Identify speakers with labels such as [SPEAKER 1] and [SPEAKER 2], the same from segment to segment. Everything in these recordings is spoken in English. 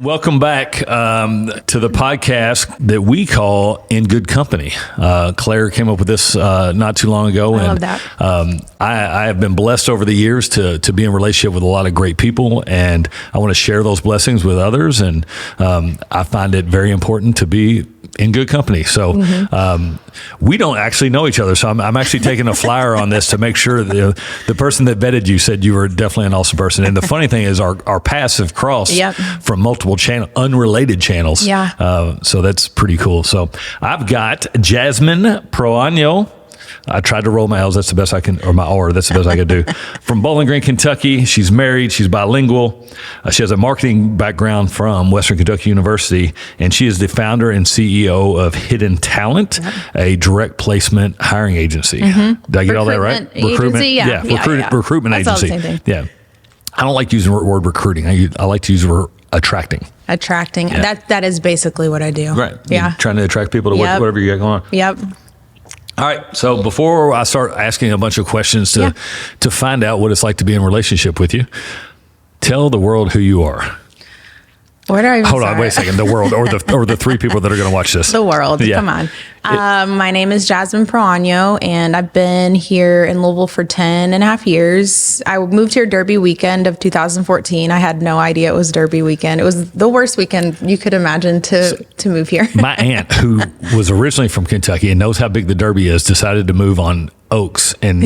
[SPEAKER 1] Welcome back to the podcast that we call In Good Company. Claire came up with this not too long ago.
[SPEAKER 2] I love that.
[SPEAKER 1] I have been blessed over the years to be in relationship with a lot of great people, and I want to share those blessings with others. And I find it very important to be in good company. So we don't actually know each other. So I'm actually taking a flyer on this to make sure that the person that vetted you said you were definitely an awesome person. And the funny thing is our paths have crossed from multiple unrelated channels. So that's pretty cool. So I've got Jasmine Proaño. I tried to roll my L's. That's the best I can, or my R. That's the best I could do. From Bowling Green, Kentucky. She's married. She's bilingual. She has a marketing background from Western Kentucky University, and she is the founder and CEO of Hidden Talent, a direct placement hiring agency. Did I get all that right?
[SPEAKER 2] Recruitment.
[SPEAKER 1] Recruitment
[SPEAKER 2] That's
[SPEAKER 1] agency.
[SPEAKER 2] all the same thing.
[SPEAKER 1] Yeah. I don't like using the word recruiting. I like to use the word attracting.
[SPEAKER 2] Yeah. That is basically what I do.
[SPEAKER 1] Right.
[SPEAKER 2] Yeah.
[SPEAKER 1] You're trying to attract people to whatever you got going on.
[SPEAKER 2] Yep.
[SPEAKER 1] All right. So before I start asking a bunch of questions to find out what it's like to be in a relationship with you, tell the world who you are.
[SPEAKER 2] Where do I even
[SPEAKER 1] Hold
[SPEAKER 2] start?
[SPEAKER 1] on, wait a second. The world, or the three people that are going to watch this.
[SPEAKER 2] The world.
[SPEAKER 1] Yeah.
[SPEAKER 2] Come on. My name is Jasmine Proaño, and I've been here in Louisville for 10 and a half years. I moved here Derby weekend of 2014. I had no idea it was Derby weekend. It was the worst weekend you could imagine to move here.
[SPEAKER 1] My aunt, who was originally from Kentucky and knows how big the Derby is, decided to move on Oaks. And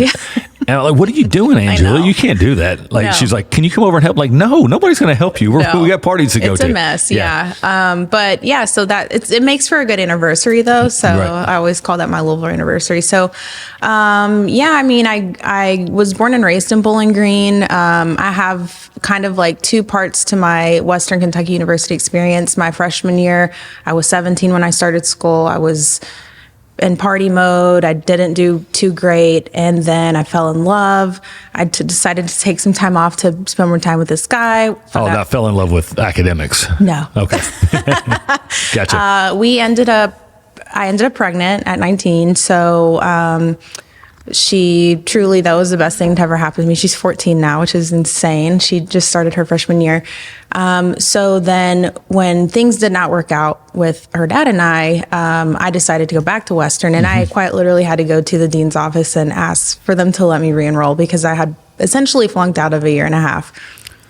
[SPEAKER 1] I'm like, what are you doing, Angela? You can't do that. Like, she's like, can you come over and help? Like, no, nobody's going to help you. We got parties to go to.
[SPEAKER 2] It's a mess. Yeah. But yeah, so it makes for a good anniversary though. So I always call that my Louisville anniversary. So, I mean, I was born and raised in Bowling Green. I have kind of like two parts to my Western Kentucky University experience. My freshman year, I was 17 when I started school. I was in party mode. I didn't do too great. And then I fell in love. I decided to take some time off to spend more time with this guy.
[SPEAKER 1] I fell in love with academics.
[SPEAKER 2] No.
[SPEAKER 1] Okay. Gotcha.
[SPEAKER 2] I ended up pregnant at 19. So, that was the best thing to ever happen to me. She's 14 now, which is insane. She just started her freshman year. So then when things did not work out with her dad and I decided to go back to Western, and I quite literally had to go to the dean's office and ask for them to let me re-enroll because I had essentially flunked out of a year and a half.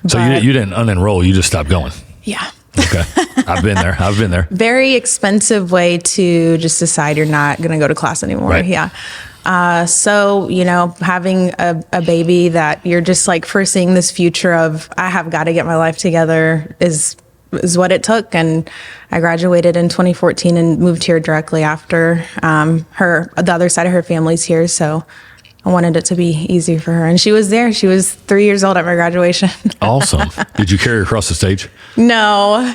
[SPEAKER 1] So you didn't unenroll, you just stopped going.
[SPEAKER 2] Yeah.
[SPEAKER 1] Okay. I've been there.
[SPEAKER 2] Very expensive way to just decide you're not going to go to class anymore.
[SPEAKER 1] Right.
[SPEAKER 2] Yeah. So, having a baby that you're just like foreseeing this future of, I have got to get my life together is what it took. And I graduated in 2014 and moved here directly after, the other side of her family's here. So I wanted it to be easy for her. And she was there. She was 3 years old at my graduation.
[SPEAKER 1] Awesome. Did you carry her across the stage?
[SPEAKER 2] No.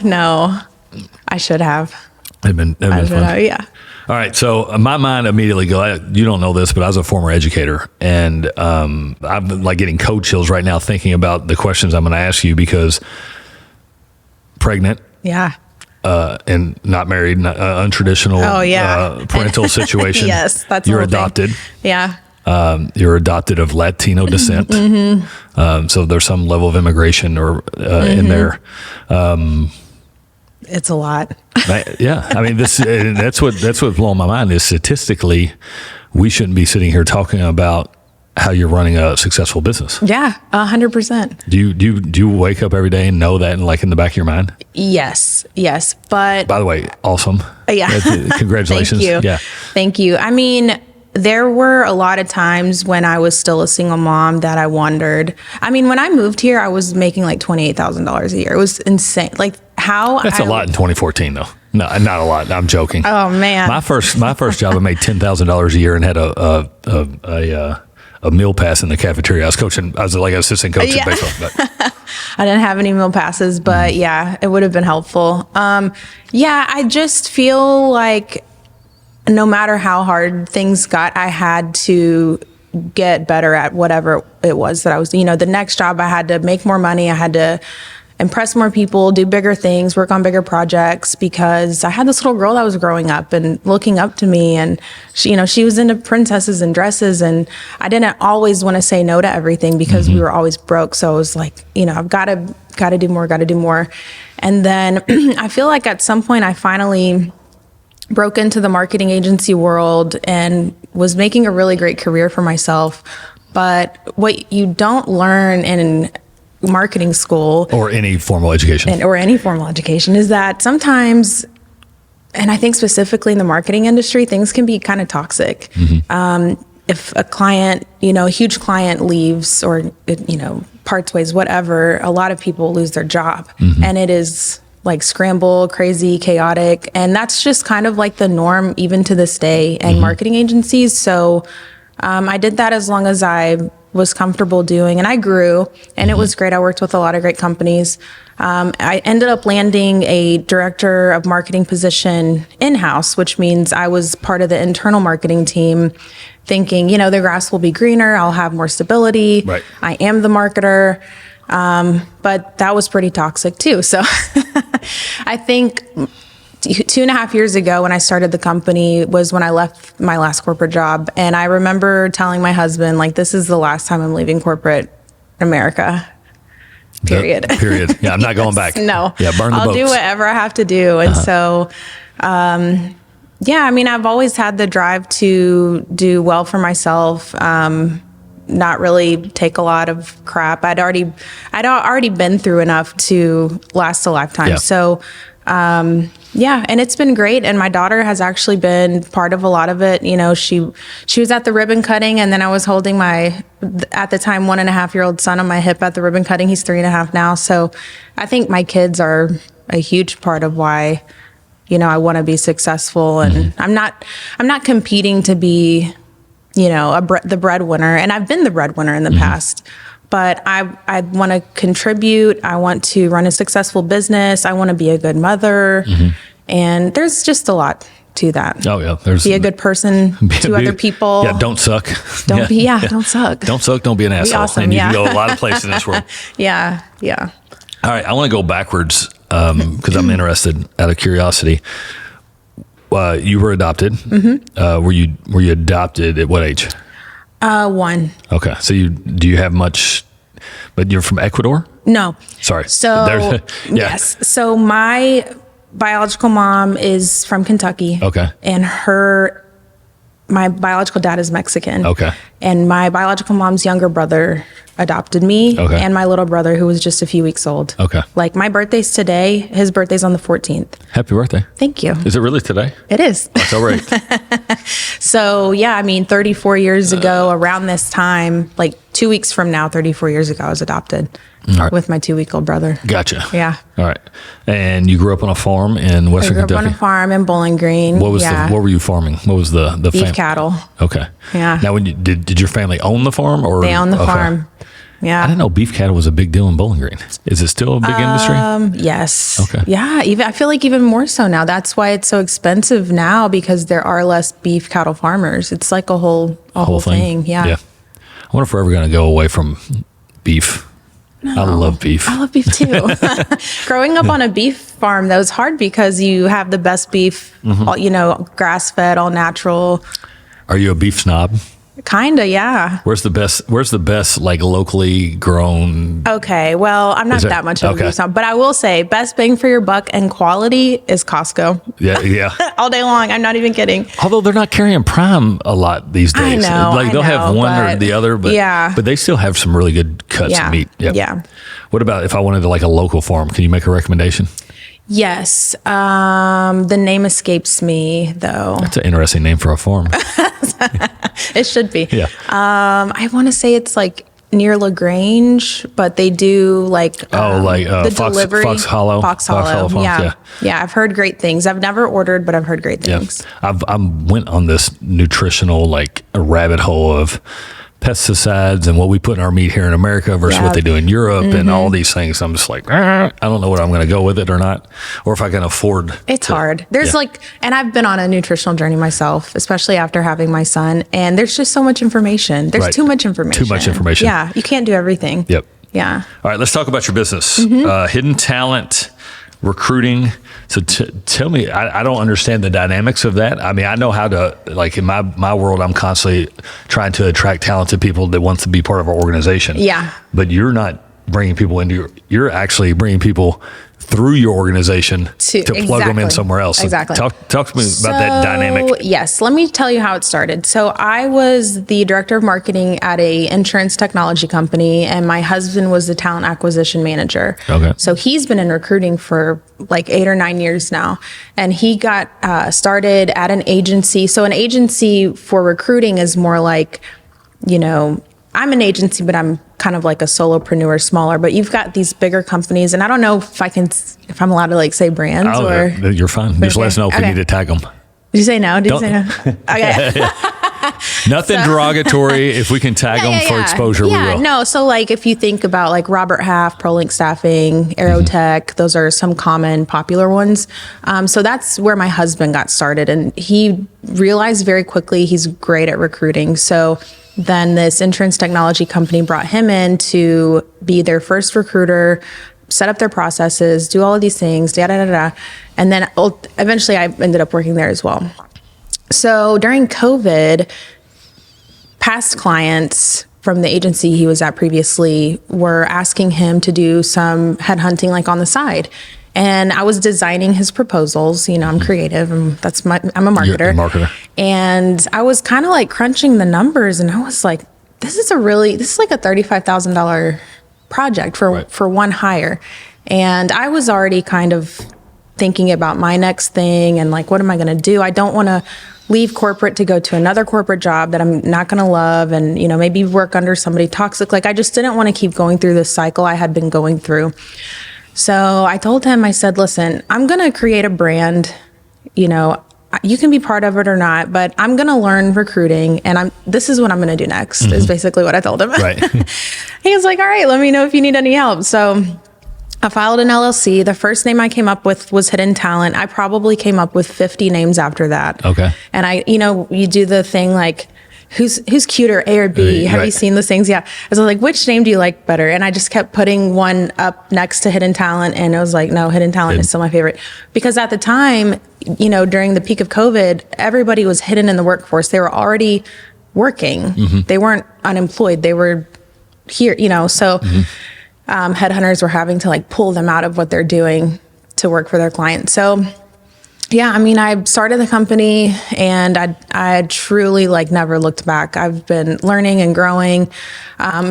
[SPEAKER 2] I should have.
[SPEAKER 1] It'd been fun.
[SPEAKER 2] Yeah.
[SPEAKER 1] All right, so my mind immediately you don't know this, but I was a former educator, and I'm like getting cold chills right now thinking about the questions I'm going to ask you because pregnant, and not married, untraditional, parental situation.
[SPEAKER 2] Yes, that's
[SPEAKER 1] you're adopted.
[SPEAKER 2] Yeah.
[SPEAKER 1] You're adopted of Latino descent, so there's some level of immigration in there.
[SPEAKER 2] It's a lot.
[SPEAKER 1] I mean, that's what's blowing my mind is statistically, we shouldn't be sitting here talking about how you're running a successful business.
[SPEAKER 2] Yeah, 100%.
[SPEAKER 1] Do you wake up every day and know that, in the back of your mind?
[SPEAKER 2] Yes. But
[SPEAKER 1] by the way, awesome.
[SPEAKER 2] Yeah.
[SPEAKER 1] Congratulations.
[SPEAKER 2] Thank you.
[SPEAKER 1] Yeah.
[SPEAKER 2] Thank you. I mean, there were a lot of times when I was still a single mom that I wondered. I mean, when I moved here, I was making like $28,000 a year. It was insane. Like how
[SPEAKER 1] that's a lot in 2014 though. No, not a lot. I'm joking.
[SPEAKER 2] Oh man.
[SPEAKER 1] My first job, I made $10,000 a year and had a meal pass in the cafeteria. I was like an assistant coach in baseball. But.
[SPEAKER 2] I didn't have any meal passes, but it would have been helpful. I just feel like no matter how hard things got, I had to get better at whatever it was that I was, the next job I had to make more money. I had to impress more people, do bigger things, work on bigger projects because I had this little girl that was growing up and looking up to me. And she was into princesses and dresses. And I didn't always want to say no to everything because we were always broke. So I was like, I've got to do more. And then I feel like at some point I finally broke into the marketing agency world and was making a really great career for myself. But what you don't learn in marketing school
[SPEAKER 1] or any formal education
[SPEAKER 2] is that sometimes, and I think specifically in the marketing industry, things can be kind of toxic. If a client, a huge client leaves or, parts ways, whatever, a lot of people lose their job. And it is like scramble, crazy, chaotic. And that's just kind of like the norm even to this day in marketing agencies. So I did that as long as I was comfortable doing, and I grew, and it was great. I worked with a lot of great companies. I ended up landing a director of marketing position in-house, which means I was part of the internal marketing team thinking, the grass will be greener. I'll have more stability.
[SPEAKER 1] Right.
[SPEAKER 2] I am the marketer. But that was pretty toxic too. So I think 2.5 years ago when I started the company was when I left my last corporate job. And I remember telling my husband, like, this is the last time I'm leaving corporate America. Period.
[SPEAKER 1] Period. Yeah, I'm not going back.
[SPEAKER 2] No.
[SPEAKER 1] Yeah, burn the boats.
[SPEAKER 2] I'll do whatever I have to do. And so, I've always had the drive to do well for myself. Not really take a lot of crap. I'd already been through enough to last a lifetime.
[SPEAKER 1] Yeah.
[SPEAKER 2] So, and it's been great. And my daughter has actually been part of a lot of it. She was at the ribbon cutting, and then I was holding my, at the time, 1.5-year-old son on my hip at the ribbon cutting. He's 3.5 now. So I think my kids are a huge part of why, I want to be successful. And I'm not competing to be, the breadwinner. And I've been the breadwinner in the past. But I want to contribute. I want to run a successful business. I want to be a good mother. And there's just a lot to that.
[SPEAKER 1] Oh, yeah.
[SPEAKER 2] Be a good person to other people.
[SPEAKER 1] Yeah, don't suck.
[SPEAKER 2] Don't suck.
[SPEAKER 1] Don't suck, don't be an asshole.
[SPEAKER 2] Awesome,
[SPEAKER 1] and you can go a lot of places in this world.
[SPEAKER 2] Yeah.
[SPEAKER 1] All right, I want to go backwards because I'm interested out of curiosity. You were adopted. Were you adopted at what age?
[SPEAKER 2] 1.
[SPEAKER 1] Okay. So do you have much, but you're from Ecuador?
[SPEAKER 2] No.
[SPEAKER 1] Sorry.
[SPEAKER 2] So, yes. So my biological mom is from Kentucky.
[SPEAKER 1] Okay.
[SPEAKER 2] And my biological dad is Mexican.
[SPEAKER 1] Okay.
[SPEAKER 2] And my biological mom's younger brother adopted me.
[SPEAKER 1] Okay.
[SPEAKER 2] And my little brother, who was just a few weeks old.
[SPEAKER 1] Okay.
[SPEAKER 2] Like, my birthday's today. His birthday's on the 14th.
[SPEAKER 1] Happy birthday.
[SPEAKER 2] Thank you.
[SPEAKER 1] Is it really today?
[SPEAKER 2] It is.
[SPEAKER 1] That's all right.
[SPEAKER 2] So, 34 years ago, around this time, like 2 weeks from now, 34 years ago, I was adopted with my 2-week-old brother.
[SPEAKER 1] Gotcha.
[SPEAKER 2] Yeah.
[SPEAKER 1] All right. And you grew up on a farm in Western Kentucky?
[SPEAKER 2] I grew up on a farm in Bowling Green.
[SPEAKER 1] What were you farming? What was the
[SPEAKER 2] beef cattle.
[SPEAKER 1] Okay.
[SPEAKER 2] Yeah.
[SPEAKER 1] Now, did your family own the farm? Or
[SPEAKER 2] they own the farm. Yeah.
[SPEAKER 1] I didn't know beef cattle was a big deal in Bowling Green. Is it still a big industry?
[SPEAKER 2] Yes.
[SPEAKER 1] Okay.
[SPEAKER 2] Yeah. I feel like even more so now. That's why it's so expensive now, because there are less beef cattle farmers. It's like a whole thing. Yeah.
[SPEAKER 1] I wonder if we're ever going to go away from beef. No. I love beef.
[SPEAKER 2] I love beef too. Growing up on a beef farm, that was hard because you have the best beef, grass fed, all natural.
[SPEAKER 1] Are you a beef snob?
[SPEAKER 2] Kinda, yeah.
[SPEAKER 1] Where's the best like locally grown?
[SPEAKER 2] Okay, well, I'm not that much of a beef snob, but I will say best bang for your buck and quality is Costco.
[SPEAKER 1] Yeah.
[SPEAKER 2] All day long. I'm not even kidding.
[SPEAKER 1] Although they're not carrying prime a lot these days.
[SPEAKER 2] I know.
[SPEAKER 1] Like they'll have one or the other, but they still have some really good cuts of meat. Yep.
[SPEAKER 2] Yeah.
[SPEAKER 1] What about if I wanted to like a local farm? Can you make a recommendation?
[SPEAKER 2] Yes. The name escapes me though.
[SPEAKER 1] That's an interesting name for a farm.
[SPEAKER 2] It should be.
[SPEAKER 1] Yeah.
[SPEAKER 2] I want to say it's like near LaGrange, but they do like the delivery.
[SPEAKER 1] Fox Hollow.
[SPEAKER 2] Fox Hollow.
[SPEAKER 1] Yeah.
[SPEAKER 2] I've heard great things. I've never ordered, but I've heard great things.
[SPEAKER 1] Yeah. I went on this nutritional like a rabbit hole of pesticides and what we put in our meat here in America versus what they do in Europe and all these things. I'm just like, I don't know what I'm going to go with it or not, or if I can afford.
[SPEAKER 2] It's hard. There's and I've been on a nutritional journey myself, especially after having my son. And there's just so much information. There's too much information.
[SPEAKER 1] Too much information.
[SPEAKER 2] Yeah. You can't do everything.
[SPEAKER 1] Yep.
[SPEAKER 2] Yeah.
[SPEAKER 1] All right. Let's talk about your business. Hidden talent, recruiting. So tell me, I don't understand the dynamics of that. I mean, I know how to, like in my world, I'm constantly trying to attract talented people that want to be part of our organization.
[SPEAKER 2] Yeah.
[SPEAKER 1] But you're not bringing people into you're actually bringing people through your organization to plug them in somewhere else. So
[SPEAKER 2] Exactly.
[SPEAKER 1] Talk to me about that dynamic.
[SPEAKER 2] Yes, let me tell you how it started. So I was the director of marketing at a insurance technology company, and my husband was the talent acquisition manager.
[SPEAKER 1] Okay.
[SPEAKER 2] So he's been in recruiting for like 8 or 9 years now, and he got started at an agency. So an agency for recruiting is more like, I'm an agency, but I'm kind of like a solopreneur, smaller, but you've got these bigger companies, and I don't know if I'm allowed to like say brands or.
[SPEAKER 1] You're fine. Just let us know if we need to tag them.
[SPEAKER 2] Did you say no? Did you say no? Okay.
[SPEAKER 1] Nothing derogatory. If we can tag them for exposure, we will.
[SPEAKER 2] No. So like if you think about like Robert Half, ProLink Staffing, Aerotech, those are some common popular ones. So that's where my husband got started, and he realized very quickly he's great at recruiting. So then this insurance technology company brought him in to be their first recruiter, set up their processes, do all of these things, and then eventually I ended up working there as well. So during COVID, past clients from the agency he was at previously were asking him to do some headhunting like on the side. And I was designing his proposals. I'm creative, and I'm a marketer.
[SPEAKER 1] You're a marketer.
[SPEAKER 2] And I was kind of like crunching the numbers, and I was like, this is like a $35,000 project for one hire. And I was already kind of thinking about my next thing and like, what am I going to do? I don't want to leave corporate to go to another corporate job that I'm not going to love and, maybe work under somebody toxic. Like I just didn't want to keep going through this cycle I had been going through. So I told him, I said, listen, I'm going to create a brand, you can be part of it or not, but I'm going to learn recruiting, and this is what I'm going to do next, is basically what I told him.
[SPEAKER 1] Right.
[SPEAKER 2] He was like, all right, let me know if you need any help. So I filed an LLC. The first name I came up with was Hidden Talent. I probably came up with 50 names after that.
[SPEAKER 1] Okay.
[SPEAKER 2] And you do the thing like, who's cuter, A or B? Have you seen those things? Yeah. I was like, which name do you like better? And I just kept putting one up next to Hidden Talent. And I was like, no, Hidden Talent is still my favorite. Because at the time, during the peak of COVID, everybody was hidden in the workforce. They were already working. They weren't unemployed. They were here, so headhunters were having to like pull them out of what they're doing to work for their clients. So yeah, I started the company, and I truly like never looked back. I've been learning and growing.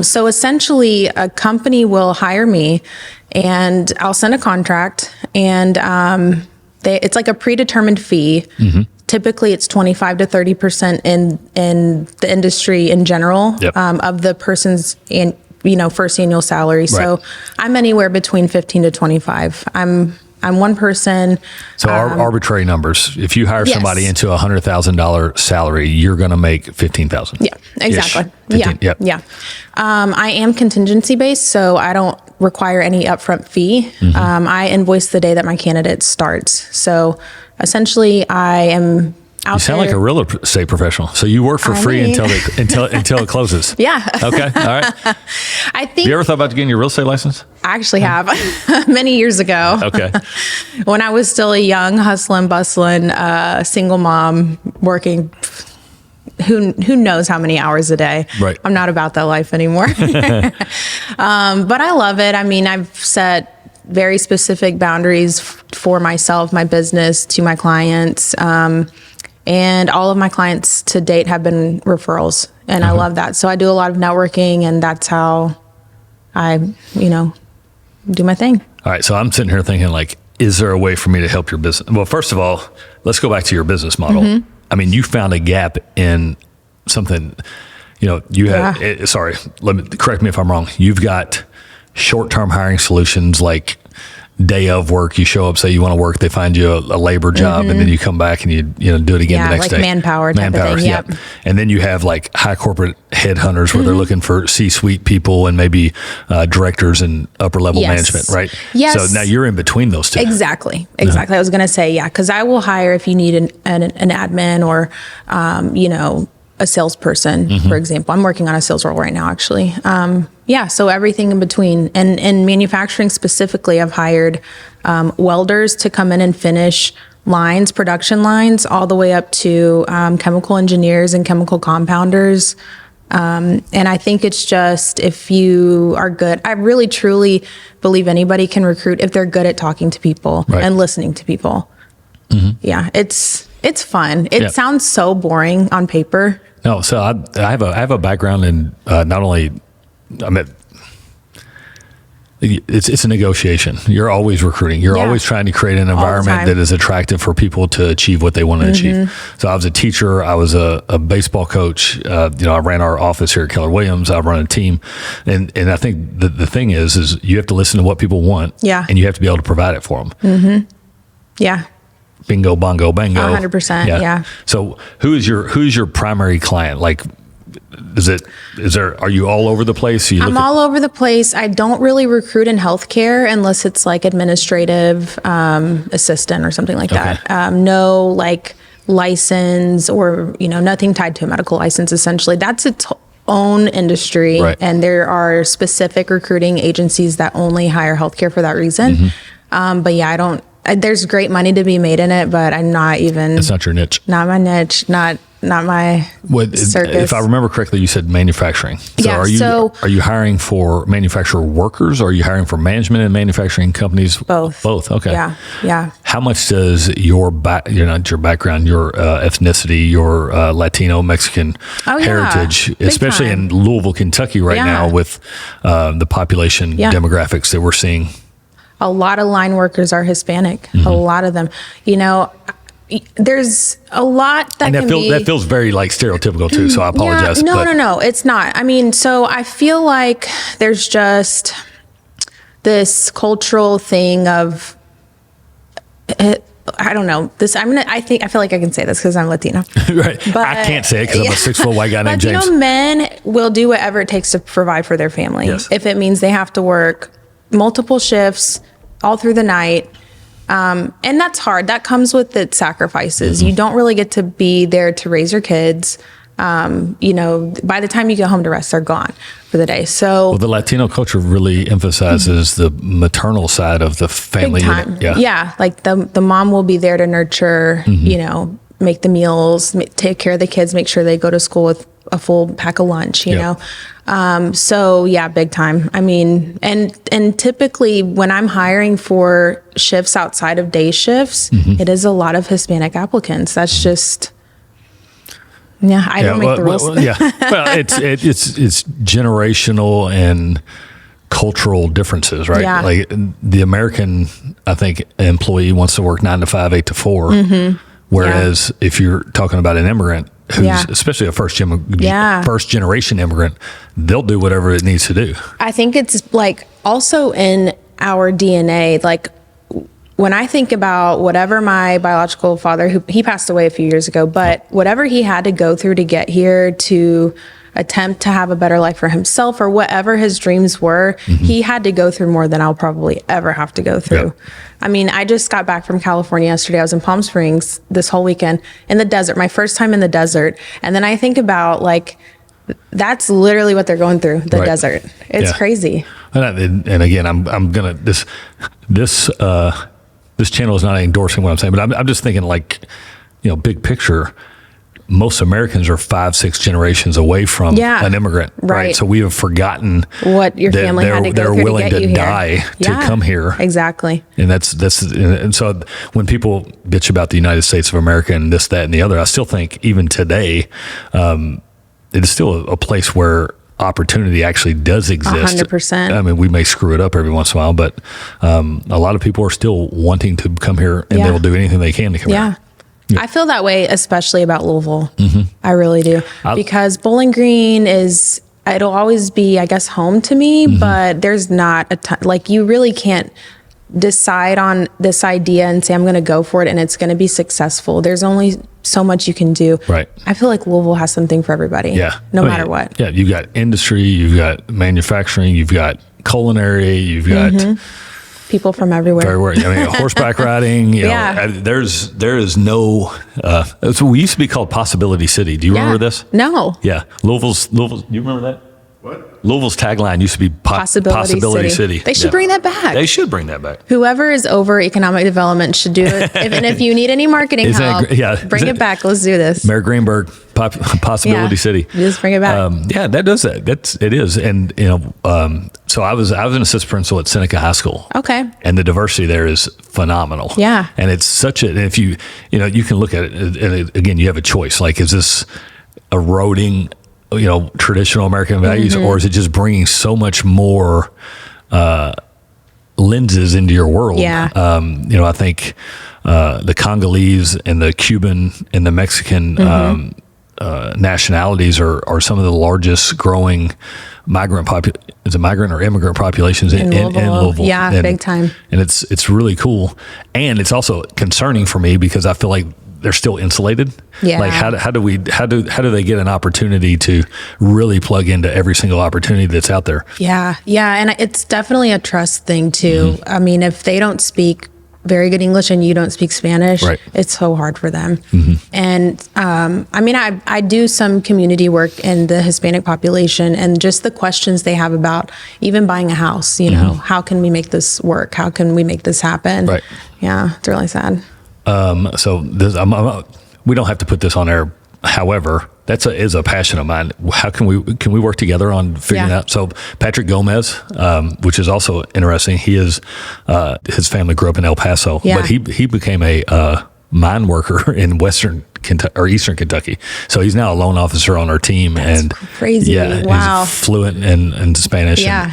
[SPEAKER 2] So essentially a company will hire me, and I'll send a contract, and it's like a predetermined fee. Typically it's 25 to 30% in the industry in general, of the person's first annual salary. Right. So I'm anywhere between 15 to 25. I'm one person.
[SPEAKER 1] So arbitrary numbers. If you hire somebody into $100,000 salary, you're going to make $15,000.
[SPEAKER 2] Yeah, exactly.
[SPEAKER 1] 15,
[SPEAKER 2] yeah. I am contingency based, so I don't require any upfront fee. I invoice the day that my candidate starts. So essentially, I am.
[SPEAKER 1] You sound like a real estate professional. So you work for free until it closes.
[SPEAKER 2] Yeah.
[SPEAKER 1] Okay. All right.
[SPEAKER 2] I think.
[SPEAKER 1] You ever thought about getting your real estate license?
[SPEAKER 2] I actually have many years ago.
[SPEAKER 1] Okay.
[SPEAKER 2] When I was still a young, hustling, bustling, single mom working. Who knows how many hours a day?
[SPEAKER 1] Right.
[SPEAKER 2] I'm not about that life anymore. But I love it. I've set very specific boundaries for myself, my business, to my clients. And all of my clients to date have been referrals, and I love that. So I do a lot of networking, and that's how I, do my thing.
[SPEAKER 1] All right. So I'm sitting here thinking, like, is there a way for me to help your business? Well, first of all, let's go back to your business model. You found a gap in something, you had, sorry, correct me if I'm wrong. You've got short-term hiring solutions like day of work, you show up, say you want to work, they find you a labor job, and then you come back and you do it again the next day.
[SPEAKER 2] Manpower type of thing.
[SPEAKER 1] Yep. And then you have like high corporate headhunters where they're looking for C-suite people and maybe directors and upper level management, right?
[SPEAKER 2] Yes.
[SPEAKER 1] So now you're in between those two.
[SPEAKER 2] Exactly. I was going to say, because I will hire if you need an admin or, a salesperson, for example. I'm working on a sales role right now, actually. So everything in between. And in manufacturing specifically, I've hired welders to come in and finish lines, production lines, all the way up to chemical engineers and chemical compounders, And I think it's just, if you are good, I really truly believe anybody can recruit if they're good at talking to people and listening to people. Yeah, it's fun. It sounds so boring on paper.
[SPEAKER 1] No, so I have a background in not only, it's a negotiation. You're always recruiting. You're always trying to create an environment that is attractive for people to achieve what they want to achieve. So I was a teacher. I was a baseball coach. I ran our office here at Keller Williams. I run a team. And I think the thing is you have to listen to what people want. Yeah. And you have to be able to provide it for them.
[SPEAKER 2] Yeah.
[SPEAKER 1] Bingo, bongo, bango.
[SPEAKER 2] 100%. Yeah.
[SPEAKER 1] So who's your primary client? Like, are you all over the place?
[SPEAKER 2] I'm all over the place. I don't really recruit in healthcare unless it's like administrative assistant or something like that. No like license or, nothing tied to a medical license, essentially. That's its own industry. Right. And there are specific recruiting agencies that only hire healthcare for that reason. But yeah, there's great money to be made in it, but I'm not even.
[SPEAKER 1] It's not your niche.
[SPEAKER 2] Not my niche. Not my circus.
[SPEAKER 1] If I remember correctly, you said manufacturing. So are you hiring for manufacturer workers? Or are you hiring for management and manufacturing companies?
[SPEAKER 2] Both.
[SPEAKER 1] Both. Okay.
[SPEAKER 2] Yeah.
[SPEAKER 1] How much does your background, your ethnicity, your Latino, Mexican heritage, especially in Louisville, Kentucky right now with the population demographics that we're seeing?
[SPEAKER 2] A lot of line workers are Hispanic. A lot of them. There's a lot that
[SPEAKER 1] that feels very like stereotypical too. So I apologize.
[SPEAKER 2] No, it's not. I mean, so I feel like there's just this cultural thing of. I don't know this. I feel like I can say this because I'm Latino.
[SPEAKER 1] Right. But I can't say it because I'm a 6-foot white guy named James.
[SPEAKER 2] Men will do whatever it takes to provide for their family. Yes. If it means they have to work multiple shifts all through the night. And that's hard. That comes with its sacrifices. You don't really get to be there to raise your kids. By the time you get home to rest, they're gone for the day. So
[SPEAKER 1] the Latino culture really emphasizes the maternal side of the family unit.
[SPEAKER 2] Yeah. Like the mom will be there to nurture, make the meals, take care of the kids, make sure they go to school with a full pack of lunch, you know? So yeah, big time. I mean, and typically when I'm hiring for shifts outside of day shifts, it is a lot of Hispanic applicants. That's just, I don't make the rules.
[SPEAKER 1] Well, it's generational and cultural differences, right? Yeah. Like the American, I think, employee wants to work 9 to 5, 8 to 4. Whereas if you're talking about an immigrant who's especially a first generation immigrant, they'll do whatever it needs to do.
[SPEAKER 2] I think it's like also in our DNA, like when I think about whatever my biological father, he passed away a few years ago, but whatever he had to go through to get here to attempt to have a better life for himself or whatever his dreams were, he had to go through more than I'll probably ever have to go through. I mean, I just got back from California yesterday. I was in Palm Springs this whole weekend in the desert, my first time in the desert. And then I think about like, that's literally what they're going through, the desert. It's crazy.
[SPEAKER 1] And again, I'm going to, this channel is not endorsing what I'm saying, but I'm just thinking like, big picture, most Americans are 5-6 generations away from an immigrant, right? So we have forgotten
[SPEAKER 2] what your family had to go through
[SPEAKER 1] willing
[SPEAKER 2] to
[SPEAKER 1] die to come here.
[SPEAKER 2] Exactly.
[SPEAKER 1] And and so when people bitch about the United States of America and this, that, and the other, I still think even today, it is still a place where opportunity actually does exist.
[SPEAKER 2] 100%.
[SPEAKER 1] I mean, we may screw it up every once in a while, but a lot of people are still wanting to come here, and they will do anything they can to come here.
[SPEAKER 2] I feel that way, especially about Louisville. I really do. Because Bowling Green it'll always be, I guess, home to me, but there's not a ton, like you really can't decide on this idea and say, I'm going to go for it and it's going to be successful. There's only so much you can do. Right. I feel like Louisville has something for everybody. Yeah. No matter what.
[SPEAKER 1] Yeah. You've got industry, you've got manufacturing, you've got culinary, you've got
[SPEAKER 2] people from everywhere.
[SPEAKER 1] I mean, horseback riding. There is no. So we used to be called Possibility City. Do you remember this?
[SPEAKER 2] No.
[SPEAKER 1] Yeah, Louisville's. Do you remember that? What? Louisville's tagline used to be Possibility City.
[SPEAKER 2] They should bring that back.
[SPEAKER 1] They should bring that back.
[SPEAKER 2] Whoever is over economic development should do it. And if you need any marketing help, bring it back. Let's do this.
[SPEAKER 1] Mayor Greenberg, Possibility City.
[SPEAKER 2] Just bring it back.
[SPEAKER 1] That does that. It is. And, so I was an assistant principal at Seneca High School.
[SPEAKER 2] Okay.
[SPEAKER 1] And the diversity there is phenomenal.
[SPEAKER 2] Yeah.
[SPEAKER 1] And it's such a, and if you can look at it, and again, you have a choice. Like, is this eroding, traditional American values, or is it just bringing so much more lenses into your world?
[SPEAKER 2] Yeah.
[SPEAKER 1] I think the Congolese and the Cuban and the Mexican nationalities are some of the largest growing migrant or immigrant populations in Louisville.
[SPEAKER 2] Yeah, and, big time.
[SPEAKER 1] And it's really cool, and it's also concerning for me because I feel like they're still insulated.
[SPEAKER 2] Yeah.
[SPEAKER 1] Like how do they get an opportunity to really plug into every single opportunity that's out there?
[SPEAKER 2] Yeah. Yeah. And it's definitely a trust thing too. Mm-hmm. I mean, if they don't speak very good English and you don't speak Spanish, right, it's so hard for them. Mm-hmm. And I do some community work in the Hispanic population, and just the questions they have about even buying a house, how can we make this work? How can we make this happen?
[SPEAKER 1] Right.
[SPEAKER 2] Yeah. It's really sad.
[SPEAKER 1] So we don't have to put this on air. However, is a passion of mine. How can we work together on figuring out? So Patrick Gomez, which is also interesting. He is his family grew up in El Paso, but he became a mine worker in Western Kentucky or Eastern Kentucky. So he's now a loan officer on our team.
[SPEAKER 2] That's
[SPEAKER 1] and
[SPEAKER 2] crazy.
[SPEAKER 1] Yeah,
[SPEAKER 2] wow.
[SPEAKER 1] He's fluent in Spanish.
[SPEAKER 2] Yeah.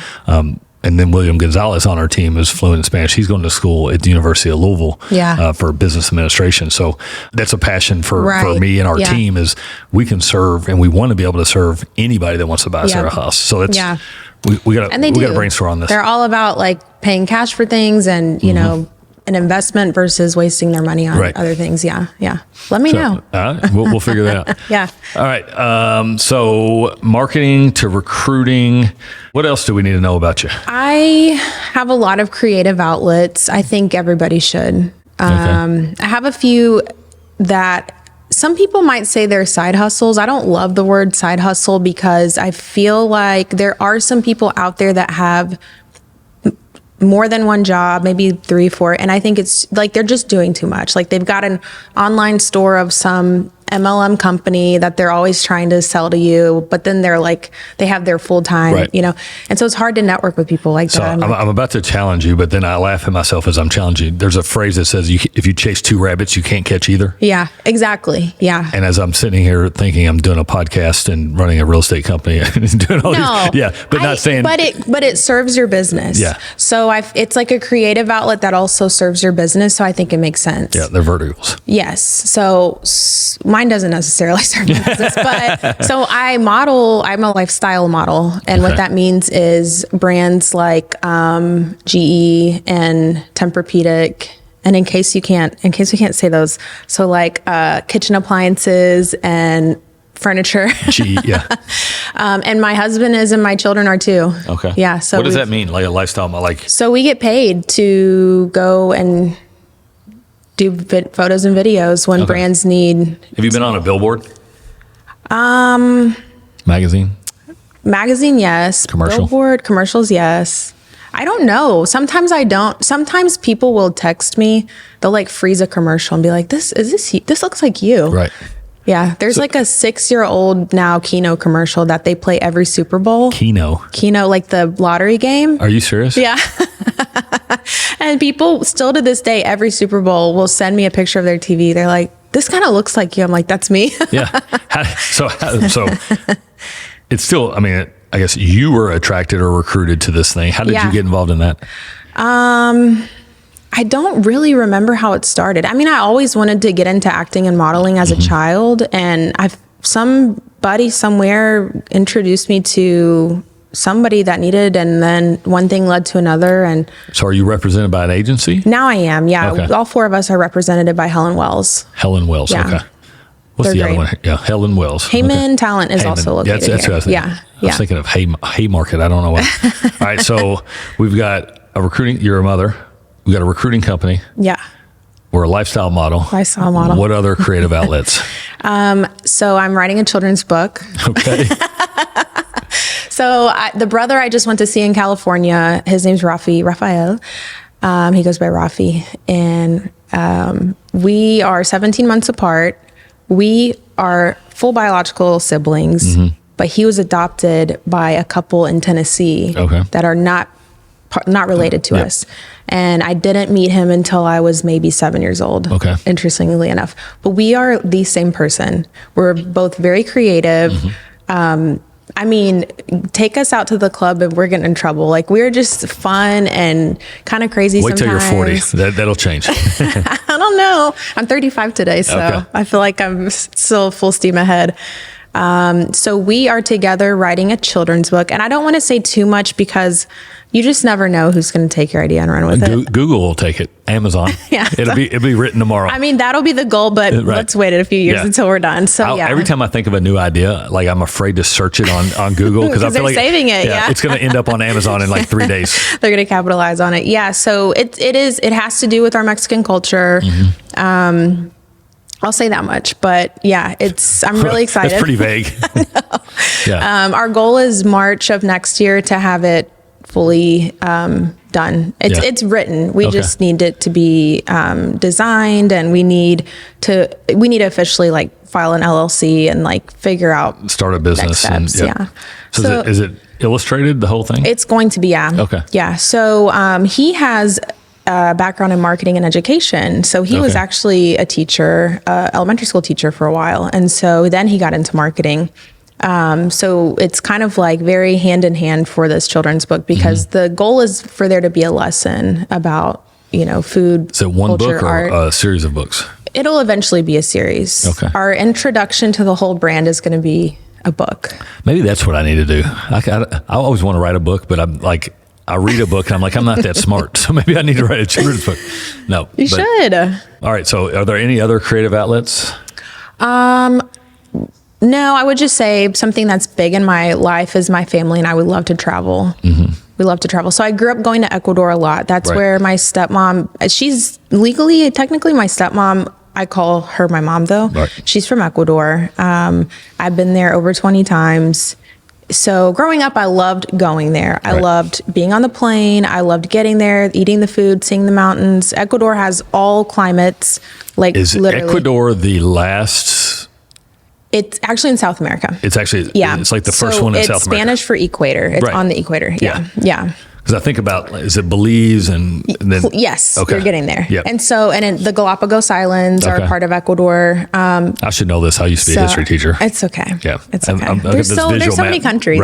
[SPEAKER 1] And then William Gonzalez on our team is fluent in Spanish. He's going to school at the University of Louisville for business administration. So that's a passion for me and our team is we can serve, and we want to be able to serve anybody that wants to buy us our house. So that's we got to brainstorm on this.
[SPEAKER 2] They're all about like paying cash for things and an investment versus wasting their money on other things. Yeah. Let me know.
[SPEAKER 1] We'll figure that out.
[SPEAKER 2] Yeah.
[SPEAKER 1] All right. So marketing to recruiting. What else do we need to know about you?
[SPEAKER 2] I have a lot of creative outlets. I think everybody should. I have a few that some people might say they're side hustles. I don't love the word side hustle because I feel like there are some people out there that have more than one job, maybe 3, 4. And I think it's like, they're just doing too much. Like they've got an online store of some MLM company that they're always trying to sell to you, but then they're like, they have their full time, and so it's hard to network with people like that.
[SPEAKER 1] I'm about to challenge you, but then I laugh at myself as I'm challenging you. There's a phrase that says, if you chase 2 rabbits, you can't catch either.
[SPEAKER 2] Yeah, exactly. Yeah.
[SPEAKER 1] And as I'm sitting here thinking I'm doing a podcast and running a real estate company and doing all these, not saying,
[SPEAKER 2] but it serves your business.
[SPEAKER 1] Yeah.
[SPEAKER 2] So it's like a creative outlet that also serves your business. So I think it makes sense.
[SPEAKER 1] Yeah, they're verticals.
[SPEAKER 2] Yes. So mine doesn't necessarily serve my business, but so I'm a lifestyle model. And what that means is brands like GE and Tempur-Pedic. And in case we can't say those, so like kitchen appliances and furniture.
[SPEAKER 1] GE, yeah.
[SPEAKER 2] And my husband is and my children are too.
[SPEAKER 1] Okay.
[SPEAKER 2] Yeah. So
[SPEAKER 1] what does that mean? Like a lifestyle model?
[SPEAKER 2] So we get paid to go and do photos and videos when brands need.
[SPEAKER 1] Have you been on a billboard? Magazine,
[SPEAKER 2] yes.
[SPEAKER 1] Commercial?
[SPEAKER 2] Billboard, commercials, yes. I don't know. Sometimes I don't. Sometimes people will text me. They'll like freeze a commercial and be like, this looks like you.
[SPEAKER 1] Right.
[SPEAKER 2] Yeah. There's like a 6-year-old now Keno commercial that they play every Super Bowl.
[SPEAKER 1] Keno,
[SPEAKER 2] like the lottery game.
[SPEAKER 1] Are you serious?
[SPEAKER 2] Yeah. And people still to this day, every Super Bowl will send me a picture of their TV. They're like, this kind of looks like you. I'm like, that's me.
[SPEAKER 1] Yeah. So it's still, I mean, I guess you were attracted or recruited to this thing. How did you get involved in that?
[SPEAKER 2] I don't really remember how it started. I mean, I always wanted to get into acting and modeling as a child. And somebody somewhere introduced me to somebody that needed, and then one thing led to another. And
[SPEAKER 1] so are you represented by an agency?
[SPEAKER 2] Now I am. Yeah. Okay. All 4 of us are represented by Helen Wells.
[SPEAKER 1] Helen Wells.
[SPEAKER 2] Yeah.
[SPEAKER 1] Okay. What's the other one? Yeah. Helen Wells.
[SPEAKER 2] Heyman Talent is also located
[SPEAKER 1] that's
[SPEAKER 2] here.
[SPEAKER 1] What I was thinking.
[SPEAKER 2] Yeah.
[SPEAKER 1] I was thinking of Haymarket. I don't know why. All right. So we've got a recruiting, you're a mother. We've got a recruiting company.
[SPEAKER 2] Yeah.
[SPEAKER 1] We're a lifestyle model. What other creative outlets?
[SPEAKER 2] So I'm writing a children's book.
[SPEAKER 1] Okay.
[SPEAKER 2] The brother I just went to see in California, his name's Raphael. He goes by Rafi. And we are 17 months apart. We are full biological siblings, but he was adopted by a couple in Tennessee that are not related to us. And I didn't meet him until I was maybe 7 years old, interestingly enough. But we are the same person. We're both very creative. I mean, take us out to the club and we're getting in trouble. Like, we're just fun and kind of crazy
[SPEAKER 1] sometimes. Wait till you're 40. That'll change.
[SPEAKER 2] I don't know. I'm 35 today, so I feel like I'm still full steam ahead. So we are together writing a children's book. And I don't want to say too much because you just never know who's going to take your idea and run with it.
[SPEAKER 1] Google will take it. Amazon. It'll be written tomorrow.
[SPEAKER 2] I mean, that'll be the goal, but let's wait a few years until we're done. So
[SPEAKER 1] every time I think of a new idea, like, I'm afraid to search it on Google because I feel like
[SPEAKER 2] saving it.
[SPEAKER 1] It's going to end up on Amazon in like 3 days.
[SPEAKER 2] They're going to capitalize on it. Yeah. So it has to do with our Mexican culture. I'll say that much, but I'm really excited.
[SPEAKER 1] It's pretty vague.
[SPEAKER 2] Our goal is March of next year to have it fully done. It's written. We just need it to be designed, and we need to officially like file an LLC and like figure out
[SPEAKER 1] start a business.
[SPEAKER 2] Next steps.
[SPEAKER 1] So is it illustrated, the whole thing?
[SPEAKER 2] It's going to be So he has a background in marketing and education. So he was actually a teacher, elementary school teacher for a while. And so then he got into marketing. So it's kind of like very hand in hand for this children's book because the goal is for there to be a lesson about, food,
[SPEAKER 1] so one
[SPEAKER 2] culture,
[SPEAKER 1] book or
[SPEAKER 2] art.
[SPEAKER 1] A series of books? It'll eventually be a series. Our introduction to the whole brand is going to be a book. Maybe that's what I need to do. I always want to write a book, but I'm like, I read a book and I'm like, I'm not that smart. So maybe I need to write a children's book. No. You should. All right. So are there any other creative outlets? No, I would just say something that's big in my life is my family, and I would love to travel. We love to travel. So I grew up going to Ecuador a lot. That's where my stepmom, she's technically my stepmom. I call her my mom though. She's from Ecuador. I've been there over 20 times. So growing up, I loved going there. I loved being on the plane. I loved getting there, eating the food, seeing the mountains. Ecuador has all climates. Like, is literally. Ecuador the last? It's actually in South America. It's actually, it's like the first one in South America. It's Spanish for equator. It's on the equator. Yeah. Because I think about, is it Belize and then? Yes, you're getting there. And so, the Galapagos Islands are part of Ecuador. I should know this. I used to be a history teacher. It's okay. Yeah. It's okay. There's so many countries,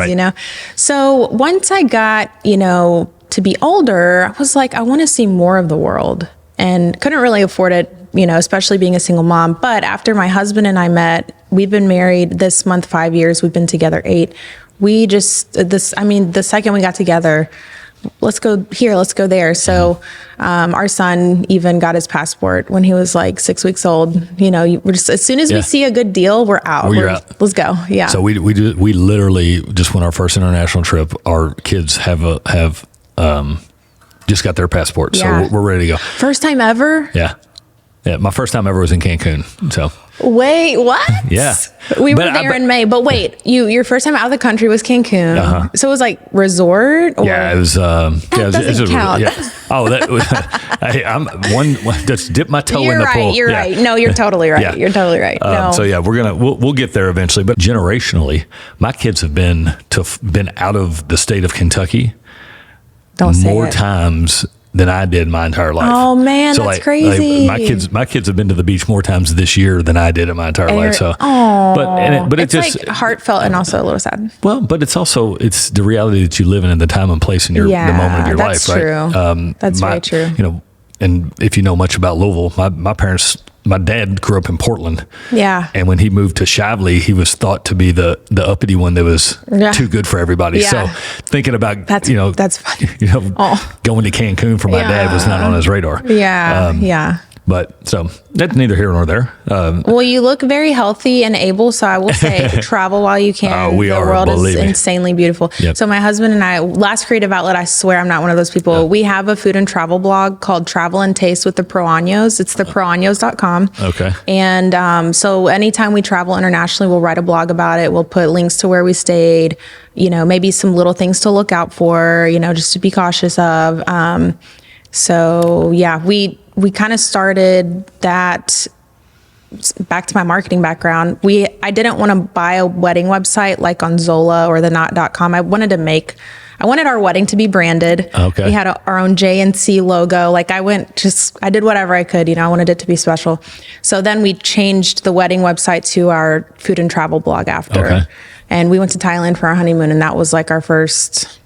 [SPEAKER 1] So once I got, to be older, I was like, I want to see more of the world, and couldn't really afford it, especially being a single mom. But after my husband and I met, we've been married this month 5 years. We've been together 8. We just, the second we got together, let's go here, let's go there. So our son even got his passport when he was like 6 weeks old. We're just, as soon as we see a good deal, we're out. We're out. Let's go. Yeah. So we literally just went our first international trip. Our kids have just got their passport. So we're ready to go. First time ever? Yeah. Yeah. My first time ever was in Cancun. So. Wait, what? Yeah. We were there in May, but wait, your first time out of the country was Cancun. So it was like resort? Or? Yeah, it was, doesn't count. Oh, that was, I'm one, just dip my toe in the pool. You're right. No, you're totally right. Yeah. You're totally right. No. So yeah, we'll get there eventually, but generationally, my kids have been out of the state of Kentucky more times than I did my entire life. Oh man, so that's crazy. My kids have been to the beach more times this year than I did in my entire life. So, but it's just like heartful and also a little sad. Well, but it's the reality that you live in the time and place in the moment of your life, right? That's very true. And if you know much about Louisville, my dad grew up in Portland. Yeah. And when he moved to Shively, he was thought to be the uppity one that was too good for everybody. Yeah. So thinking about, that's funny. Going to Cancun for my dad was not on his radar. Yeah. But so that's neither here nor there.
[SPEAKER 2] Well, you look very healthy and able, so I will say travel while you can.
[SPEAKER 1] We
[SPEAKER 2] the
[SPEAKER 1] are,
[SPEAKER 2] world is
[SPEAKER 1] believe me.
[SPEAKER 2] insanely beautiful.
[SPEAKER 1] Yep.
[SPEAKER 2] So my husband and I, last creative outlet, I swear I'm not one of those people. We have a food and travel blog called Travel and Taste with the Proaños. It's the proaños.com.
[SPEAKER 1] Okay.
[SPEAKER 2] And so anytime we travel internationally, we'll write a blog about it. We'll put links to where we stayed, maybe some little things to look out for, just to be cautious of. So yeah, we kind of started that. Back to my marketing background. I didn't want to buy a wedding website like on Zola or the knot.com. I wanted our wedding to be branded.
[SPEAKER 1] Okay.
[SPEAKER 2] We had our own J&C logo. Like I did whatever I could, I wanted it to be special. So then we changed the wedding website to our food and travel blog after.
[SPEAKER 1] Okay.
[SPEAKER 2] And we went to Thailand for our honeymoon, and that was like our first,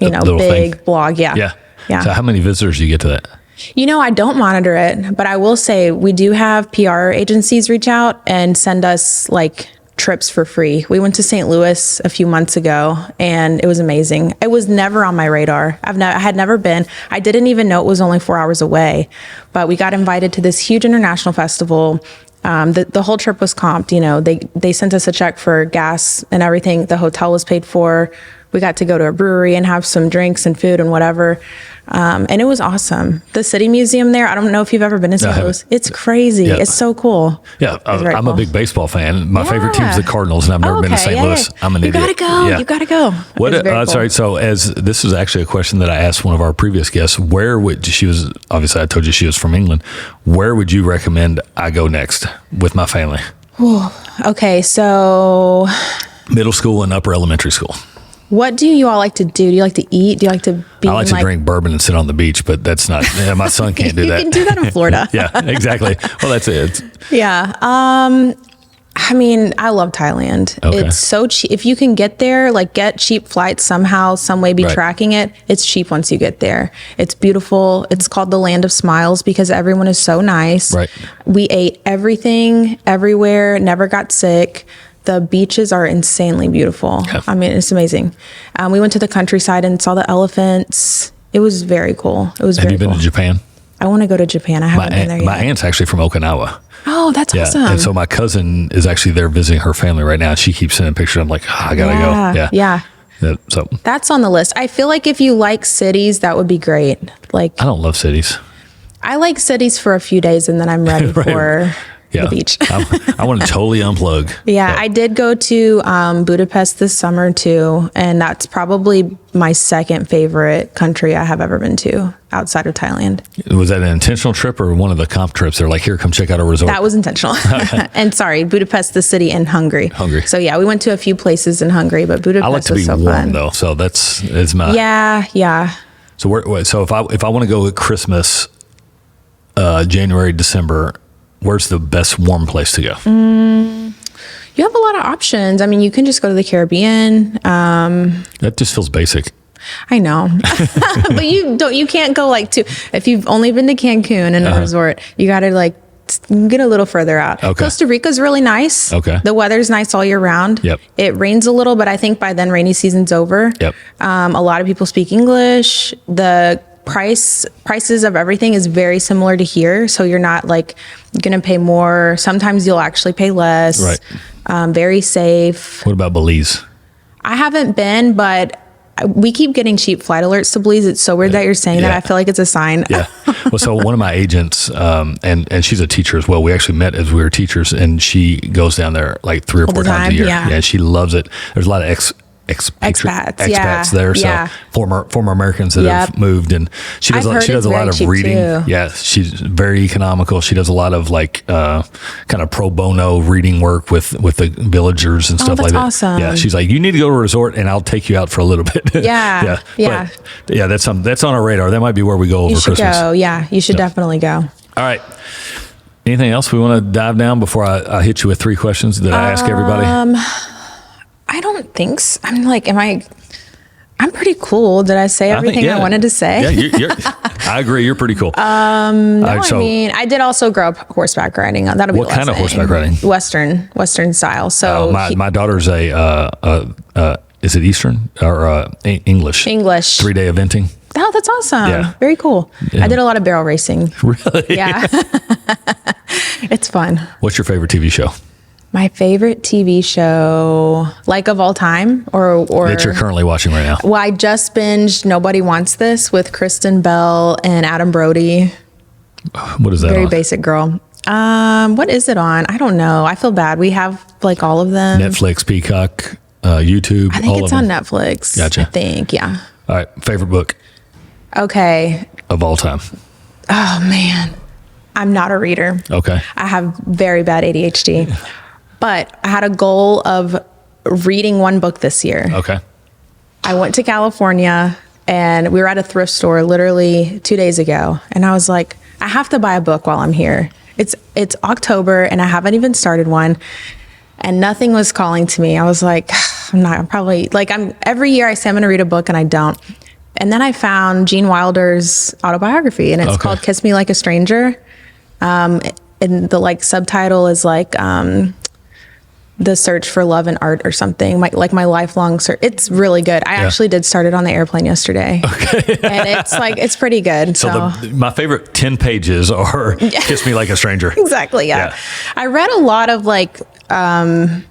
[SPEAKER 1] Little
[SPEAKER 2] big
[SPEAKER 1] thing.
[SPEAKER 2] blog. Yeah.
[SPEAKER 1] Yeah.
[SPEAKER 2] Yeah.
[SPEAKER 1] So how many visitors do you get to that?
[SPEAKER 2] I don't monitor it, but I will say we do have PR agencies reach out and send us like trips for free. We went to St. Louis a few months ago, and it was amazing. It was never on my radar. I had never been. I didn't even know it was only 4 hours away, but we got invited to this huge international festival. The whole trip was comped. They sent us a check for gas and everything. The hotel was paid for. We got to go to a brewery and have some drinks and food and whatever. And it was awesome. The City Museum there, I don't know if you've ever been to St. Louis. It's crazy.
[SPEAKER 1] Yeah.
[SPEAKER 2] It's so cool.
[SPEAKER 1] Yeah, I'm
[SPEAKER 2] cool.
[SPEAKER 1] a big baseball fan. My favorite team's the Cardinals, and I've never been to St. Louis. I'm an idiot.
[SPEAKER 2] You gotta go.
[SPEAKER 1] Yeah.
[SPEAKER 2] You gotta go.
[SPEAKER 1] Cool. Sorry. So this is actually a question that I asked one of our previous guests. Obviously I told you she was from England. Where would you recommend I go next with my family?
[SPEAKER 2] Okay, so
[SPEAKER 1] Middle school and upper elementary school.
[SPEAKER 2] what do you all like to do? Do you like to eat? Do you like to be
[SPEAKER 1] I like to drink bourbon and sit on the beach, but that's not, my son can't do that.
[SPEAKER 2] You can do that in Florida.
[SPEAKER 1] Yeah, exactly. Well, that's it.
[SPEAKER 2] Yeah. I love Thailand.
[SPEAKER 1] Okay.
[SPEAKER 2] It's so cheap. If you can get there, get cheap flights somehow, some way be
[SPEAKER 1] Right.
[SPEAKER 2] tracking it. It's cheap once you get there. It's beautiful. It's called the Land of Smiles because everyone is so nice.
[SPEAKER 1] Right.
[SPEAKER 2] We ate everything, everywhere, never got sick. The beaches are insanely beautiful.
[SPEAKER 1] Yeah.
[SPEAKER 2] It's amazing. We went to the countryside and saw the elephants. It was very cool. It was
[SPEAKER 1] Have
[SPEAKER 2] very
[SPEAKER 1] you been
[SPEAKER 2] cool.
[SPEAKER 1] to Japan?
[SPEAKER 2] I want to go to Japan. I haven't been there yet.
[SPEAKER 1] My aunt's actually from Okinawa.
[SPEAKER 2] Oh, that's awesome.
[SPEAKER 1] And so my cousin is actually there visiting her family right now. She keeps sending pictures. I'm like, I gotta go.
[SPEAKER 2] Yeah.
[SPEAKER 1] So
[SPEAKER 2] That's on the list. I feel like if you like cities, that would be great.
[SPEAKER 1] I don't love cities.
[SPEAKER 2] I like cities for a few days and then I'm ready
[SPEAKER 1] Right.
[SPEAKER 2] for the beach.
[SPEAKER 1] I want to totally unplug.
[SPEAKER 2] Yeah, I did go to Budapest this summer too, and that's probably my second favorite country I have ever been to outside of Thailand.
[SPEAKER 1] Was that an intentional trip or one of the comp trips? They're like, here, come check out a resort.
[SPEAKER 2] That was intentional. And sorry, Budapest, the city, and Hungary. So yeah, we went to a few places in Hungary, but Budapest
[SPEAKER 1] I like to be
[SPEAKER 2] was so
[SPEAKER 1] warm
[SPEAKER 2] fun.
[SPEAKER 1] though, so it's my
[SPEAKER 2] Yeah.
[SPEAKER 1] So if I want to go at Christmas, January, December, where's the best warm place to go?
[SPEAKER 2] You have a lot of options. You can just go to the Caribbean.
[SPEAKER 1] That just feels basic.
[SPEAKER 2] I know, but you can't go if you've only been to Cancun and a resort, you got to get a little further out.
[SPEAKER 1] Okay.
[SPEAKER 2] Costa Rica's really nice.
[SPEAKER 1] Okay.
[SPEAKER 2] The weather's nice all year round.
[SPEAKER 1] Yep.
[SPEAKER 2] It rains a little, but I think by then rainy season's over.
[SPEAKER 1] Yep.
[SPEAKER 2] A lot of people speak English. The prices of everything is very similar to here. So you're not going to pay more. Sometimes you'll actually pay less.
[SPEAKER 1] Right.
[SPEAKER 2] Very safe.
[SPEAKER 1] What about Belize?
[SPEAKER 2] I haven't been, but we keep getting cheap flight alerts to Belize. It's so weird that you're saying that. I feel like it's a sign.
[SPEAKER 1] Yeah. Well, so one of my agents, and she's a teacher as well. We actually met as we were teachers, and she goes down there 3 or 4 times a year.
[SPEAKER 2] Yeah.
[SPEAKER 1] She loves it. There's a lot of expats there. So former Americans that have moved, and she does a lot of reading.
[SPEAKER 2] Too.
[SPEAKER 1] Yeah, she's very economical. She does a lot of kind of pro bono reading work with the villagers and stuff like that.
[SPEAKER 2] Awesome.
[SPEAKER 1] Yeah, she's like, you need to go to a resort, and I'll take you out for a little bit.
[SPEAKER 2] Yeah.
[SPEAKER 1] But, that's on our radar. That might be where we go over Christmas.
[SPEAKER 2] Go. Yeah, you should definitely go.
[SPEAKER 1] All right. Anything else we want to dive down before I hit you with 3 questions that I ask everybody?
[SPEAKER 2] I don't think so. I'm pretty cool. Did I say everything I wanted to say?
[SPEAKER 1] Yeah, I agree. You're pretty cool.
[SPEAKER 2] I did also grow up horseback riding. That'll be
[SPEAKER 1] what kind of horseback riding?
[SPEAKER 2] Western style. So
[SPEAKER 1] my daughter's is it Eastern or English?
[SPEAKER 2] English.
[SPEAKER 1] 3-day eventing.
[SPEAKER 2] Oh, that's awesome.
[SPEAKER 1] Yeah.
[SPEAKER 2] Very cool.
[SPEAKER 1] Yeah.
[SPEAKER 2] I did a lot of barrel racing.
[SPEAKER 1] Really?
[SPEAKER 2] Yeah. It's fun.
[SPEAKER 1] What's your favorite TV show?
[SPEAKER 2] My favorite TV show, like of all time, or
[SPEAKER 1] That you're currently watching right now?
[SPEAKER 2] well, I just binged Nobody Wants This with Kristen Bell and Adam Brody.
[SPEAKER 1] What is that
[SPEAKER 2] Very
[SPEAKER 1] on?
[SPEAKER 2] basic girl. What is it on? I don't know. I feel bad. We have like all of them.
[SPEAKER 1] Netflix, Peacock, YouTube.
[SPEAKER 2] I think
[SPEAKER 1] all
[SPEAKER 2] it's
[SPEAKER 1] of
[SPEAKER 2] on
[SPEAKER 1] them.
[SPEAKER 2] Netflix.
[SPEAKER 1] Gotcha.
[SPEAKER 2] I think, yeah.
[SPEAKER 1] All right. Favorite book
[SPEAKER 2] Okay.
[SPEAKER 1] of all time?
[SPEAKER 2] Oh man, I'm not a reader.
[SPEAKER 1] Okay.
[SPEAKER 2] I have very bad ADHD, but I had a goal of reading one book this year.
[SPEAKER 1] Okay.
[SPEAKER 2] I went to California and we were at a thrift store literally 2 days ago. And I was like, I have to buy a book while I'm here. It's October and I haven't even started one and nothing was calling to me. I was like, every year I say I'm going to read a book and I don't. And then I found Gene Wilder's autobiography and it's
[SPEAKER 1] Okay.
[SPEAKER 2] called Kiss Me Like a Stranger. And the like subtitle is like, The Search for Love and Art or something, my lifelong search. It's really good. I actually did start it on the airplane yesterday. Okay. And it's pretty good. So,
[SPEAKER 1] My favorite 10 pages are Kiss Me Like a Stranger.
[SPEAKER 2] exactly. Yeah. I read a lot of like The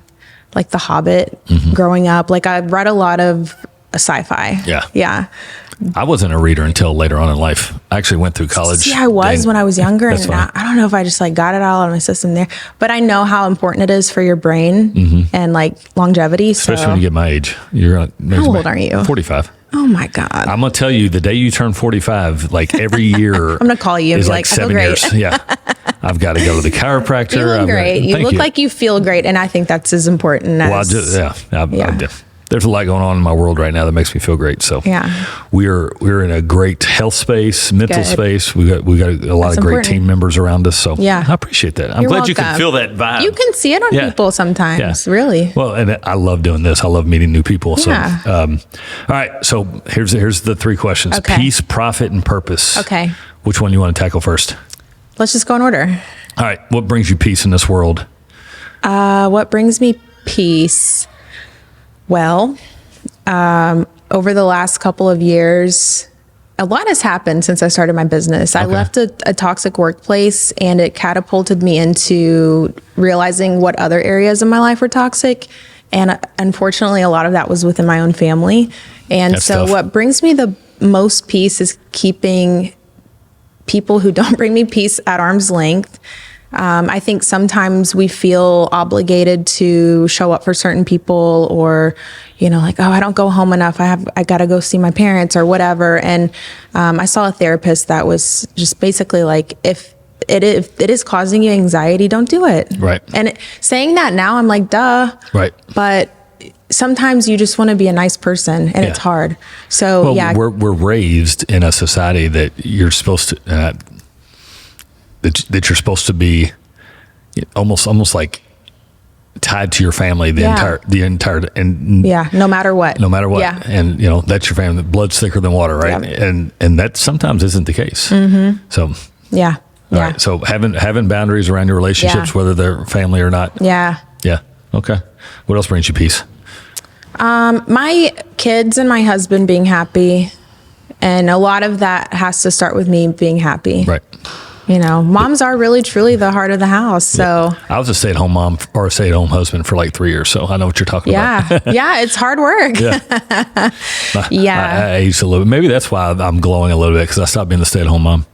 [SPEAKER 2] Hobbit growing up. Like I read a lot of sci-fi.
[SPEAKER 1] Yeah.
[SPEAKER 2] Yeah.
[SPEAKER 1] I wasn't a reader until later on in life. I actually went through college.
[SPEAKER 2] See, I was when I was younger,
[SPEAKER 1] That's
[SPEAKER 2] and
[SPEAKER 1] fine.
[SPEAKER 2] I don't know if I just like got it all out of my system there, but I know how important it is for your brain and like longevity.
[SPEAKER 1] Especially when you get my age. How
[SPEAKER 2] old are you?
[SPEAKER 1] 45.
[SPEAKER 2] Oh my God.
[SPEAKER 1] I'm going to tell you, the day you turn 45, like every year.
[SPEAKER 2] I'm going to call you and
[SPEAKER 1] is
[SPEAKER 2] be
[SPEAKER 1] like
[SPEAKER 2] like, I feel
[SPEAKER 1] 7
[SPEAKER 2] great.
[SPEAKER 1] years. Yeah. I've got to go to the chiropractor.
[SPEAKER 2] You look great. You look like you feel great, and I think that's as important as.
[SPEAKER 1] There's a lot going on in my world right now that makes me feel great. So we're in a great health space, mental
[SPEAKER 2] Good.
[SPEAKER 1] space. We got a lot
[SPEAKER 2] That's
[SPEAKER 1] of great
[SPEAKER 2] important.
[SPEAKER 1] team members around us. So
[SPEAKER 2] Yeah.
[SPEAKER 1] I appreciate that. I'm
[SPEAKER 2] You're
[SPEAKER 1] glad you can
[SPEAKER 2] welcome.
[SPEAKER 1] feel that vibe.
[SPEAKER 2] You can see it on
[SPEAKER 1] Yeah.
[SPEAKER 2] people sometimes,
[SPEAKER 1] Yeah.
[SPEAKER 2] really.
[SPEAKER 1] Well, and I love doing this. I love meeting new people. So,
[SPEAKER 2] Yeah.
[SPEAKER 1] all right. So here's the three questions:
[SPEAKER 2] Okay.
[SPEAKER 1] peace, profit, and purpose.
[SPEAKER 2] Okay.
[SPEAKER 1] Which one you want to tackle first?
[SPEAKER 2] Let's just go in order.
[SPEAKER 1] All right. What brings you peace in this world?
[SPEAKER 2] What brings me peace? Well, over the last couple of years, a lot has happened since I started my business. I left a toxic workplace and it catapulted me into realizing what other areas of my life were toxic. And unfortunately, a lot of that was within my own family. And
[SPEAKER 1] That's
[SPEAKER 2] so
[SPEAKER 1] tough.
[SPEAKER 2] what brings me the most peace is keeping people who don't bring me peace at arm's length. I think sometimes we feel obligated to show up for certain people, or, like, oh, I don't go home enough. I got to go see my parents or whatever. And I saw a therapist that was just basically like, if it is causing you anxiety, don't do it.
[SPEAKER 1] Right.
[SPEAKER 2] And saying that now, I'm like, duh.
[SPEAKER 1] Right.
[SPEAKER 2] But sometimes you just want to be a nice person, and it's hard. So
[SPEAKER 1] Well, we're raised in a society that you're supposed to that you're supposed to be almost like tied to your family the entire and
[SPEAKER 2] no matter what.
[SPEAKER 1] Yeah. And that's your family. Blood's thicker than water, right?
[SPEAKER 2] Yeah.
[SPEAKER 1] And that sometimes isn't the case. So
[SPEAKER 2] Yeah.
[SPEAKER 1] all right. So having boundaries around your relationships, whether they're family or not.
[SPEAKER 2] Yeah.
[SPEAKER 1] Yeah. Okay. What else brings you peace?
[SPEAKER 2] My kids and my husband being happy. And a lot of that has to start with me being happy.
[SPEAKER 1] Right.
[SPEAKER 2] Moms are really, truly the heart of the house. So
[SPEAKER 1] I was a stay-at-home mom or a stay-at-home husband for like 3 years, so I know what you're talking about.
[SPEAKER 2] yeah, it's hard work.
[SPEAKER 1] Yeah. I aged a little bit. Maybe that's why I'm glowing a little bit, because I stopped being the stay-at-home mom.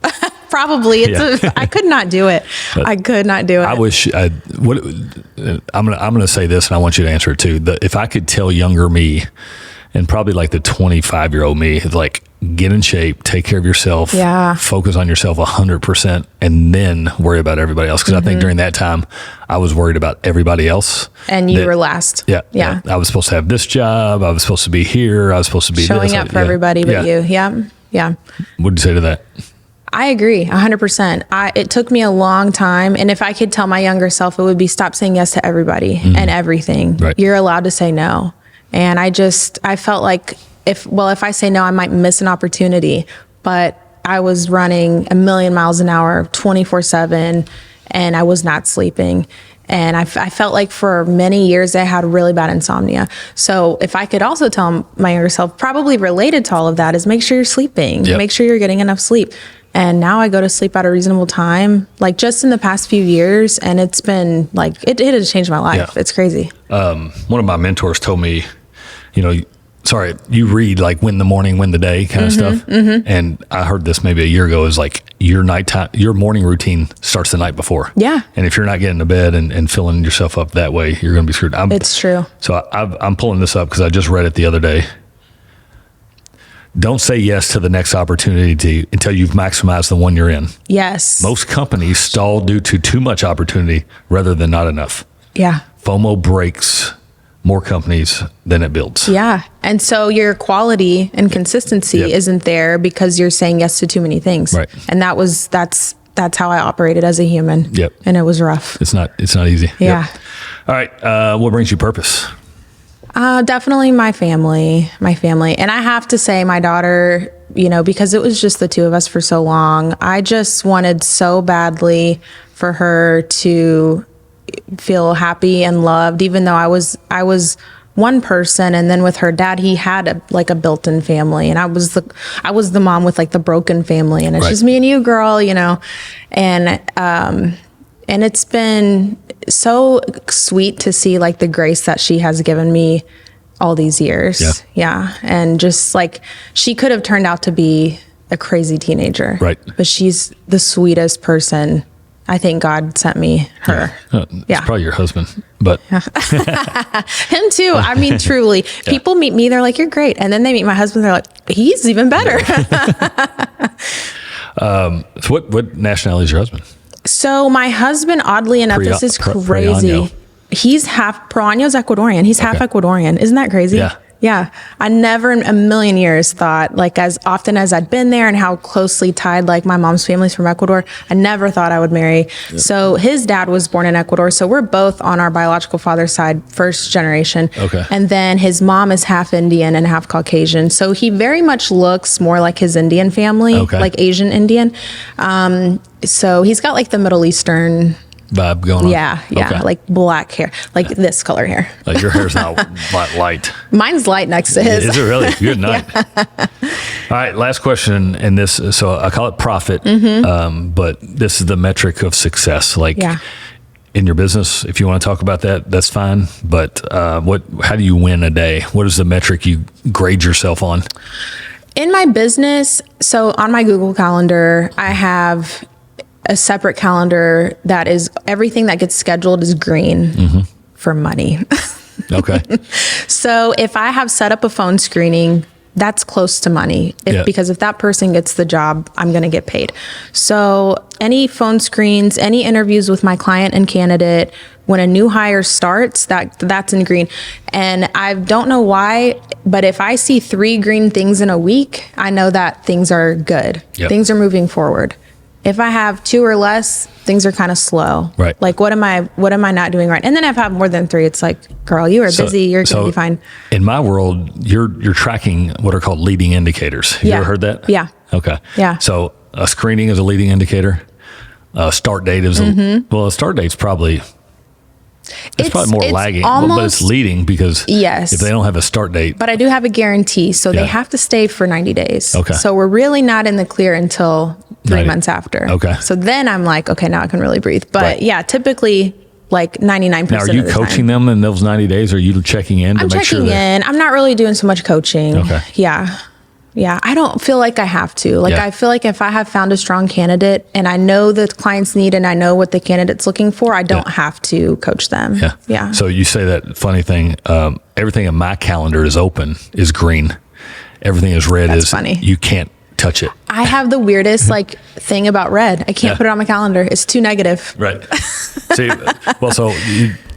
[SPEAKER 2] Probably. I could not do it. I could not do it.
[SPEAKER 1] I wish I'm gonna say this, and I want you to answer it too. If I could tell younger me, and probably like the 25-year-old me, like, get in shape, take care of yourself, focus on yourself 100%, and then worry about everybody else. Because I think during that time, I was worried about everybody else.
[SPEAKER 2] And you were last.
[SPEAKER 1] Yeah. I was supposed to have this job. I was supposed to be here. I was supposed to be
[SPEAKER 2] showing up for everybody but you. Yeah.
[SPEAKER 1] What'd you say to that?
[SPEAKER 2] I agree 100%. It took me a long time. And if I could tell my younger self, it would be stop saying yes to everybody and everything.
[SPEAKER 1] Right.
[SPEAKER 2] You're allowed to say no. And I felt like if I say no, I might miss an opportunity, but I was running a million miles an hour, 24/7. and I was not sleeping. And I felt like for many years I had really bad insomnia. So if I could also tell my younger self, probably related to all of that, is make sure you're sleeping, make sure you're getting enough sleep. And now I go to sleep at a reasonable time, like just in the past few years. And it's been like, it has changed my life. Yeah. It's crazy.
[SPEAKER 1] One of my mentors told me, you read like win the morning, win the day kind of stuff. And I heard this maybe a year ago, is like your morning routine starts the night before.
[SPEAKER 2] Yeah.
[SPEAKER 1] And if you're not getting to bed and filling yourself up that way, you're going to be screwed.
[SPEAKER 2] It's true.
[SPEAKER 1] So I'm pulling this up because I just read it the other day. Don't say yes to the next opportunity until you've maximized the one you're in.
[SPEAKER 2] Yes.
[SPEAKER 1] Most companies stall due to too much opportunity rather than not enough.
[SPEAKER 2] Yeah.
[SPEAKER 1] FOMO breaks more companies than it builds.
[SPEAKER 2] Yeah. And so your quality and consistency isn't there because you're saying yes to too many things.
[SPEAKER 1] Right.
[SPEAKER 2] And that's how I operated as a human.
[SPEAKER 1] Yep.
[SPEAKER 2] And it was rough.
[SPEAKER 1] It's not easy.
[SPEAKER 2] Yeah.
[SPEAKER 1] Yep. All right. What brings you purpose?
[SPEAKER 2] Definitely my family. And I have to say my daughter, because it was just the two of us for so long, I just wanted so badly for her to feel happy and loved, even though I was one person. And then with her dad, he had a built-in family, and I was the mom with like the broken family, and it's just me and you, girl, and it's been so sweet to see like the grace that she has given me all these years. Yeah. And just like, she could have turned out to be a crazy teenager,
[SPEAKER 1] right? But
[SPEAKER 2] she's the sweetest person. I think God sent me her.
[SPEAKER 1] It's probably your husband, but
[SPEAKER 2] him too. I mean, truly, people meet me, they're like, you're great. And then they meet my husband, they're like, he's even better.
[SPEAKER 1] So what nationality is your husband?
[SPEAKER 2] So my husband, oddly enough, this is crazy.
[SPEAKER 1] Proaño.
[SPEAKER 2] He's half, Proaño's Ecuadorian. He's half Ecuadorian. Isn't that crazy?
[SPEAKER 1] Yeah.
[SPEAKER 2] Yeah. I never in a million years thought, like, as often as I'd been there and how closely tied, like, my mom's family's from Ecuador, I never thought I would marry. Yep. So his dad was born in Ecuador. So we're both on our biological father's side, first generation.
[SPEAKER 1] Okay.
[SPEAKER 2] And then his mom is half Indian and half Caucasian. So he very much looks more like his Indian family, like Asian Indian. So he's got like the Middle Eastern
[SPEAKER 1] vibe going on.
[SPEAKER 2] Yeah. Okay. Like black hair, like this color hair.
[SPEAKER 1] Like your hair's not light.
[SPEAKER 2] Mine's light next to his.
[SPEAKER 1] Is it really? Good night. All right, last question, and this, so I call it profit, but this is the metric of success. Like in your business, if you want to talk about that, that's fine. But how do you win a day? What is the metric you grade yourself on?
[SPEAKER 2] In my business, so on my Google Calendar, I have a separate calendar that is everything that gets scheduled is green for money.
[SPEAKER 1] Okay.
[SPEAKER 2] So if I have set up a phone screening, that's close to money because if that person gets the job, I'm going to get paid. So any phone screens, any interviews with my client and candidate, when a new hire starts, that's in green. And I don't know why, but if I see 3 green things in a week, I know that things are good. Yep. Things are moving forward. If I have 2 or less, things are kind of slow.
[SPEAKER 1] Right.
[SPEAKER 2] Like, what am I not doing right? And then if I have more than 3, it's like, girl, you are busy. You're going to be fine.
[SPEAKER 1] In my world, you're tracking what are called leading indicators. Have you ever heard that?
[SPEAKER 2] Yeah.
[SPEAKER 1] Okay.
[SPEAKER 2] Yeah.
[SPEAKER 1] So a screening is a leading indicator. A start date is a start date's probably. It's probably more lagging, but it's leading because if they don't have a start date.
[SPEAKER 2] But I do have a guarantee, so they have to stay for 90 days.
[SPEAKER 1] Okay.
[SPEAKER 2] So we're really not in the clear until 3 months after.
[SPEAKER 1] Okay.
[SPEAKER 2] So then I'm like, okay, now I can really breathe. But typically like 99%
[SPEAKER 1] Now, are you coaching them in those 90 days? Or are you checking in to make sure?
[SPEAKER 2] I'm checking in. I'm not really doing so much coaching.
[SPEAKER 1] Okay.
[SPEAKER 2] Yeah. Yeah, I don't feel like I have to. Like, I feel like if I have found a strong candidate and I know the client's need and I know what the candidate's looking for, I don't have to coach them.
[SPEAKER 1] Yeah.
[SPEAKER 2] Yeah.
[SPEAKER 1] So you say that funny thing, everything in my calendar is open, is green. Everything is red. That's funny. You can't touch it.
[SPEAKER 2] I have the weirdest thing about red. I can't put it on my calendar. It's too negative.
[SPEAKER 1] Right. See,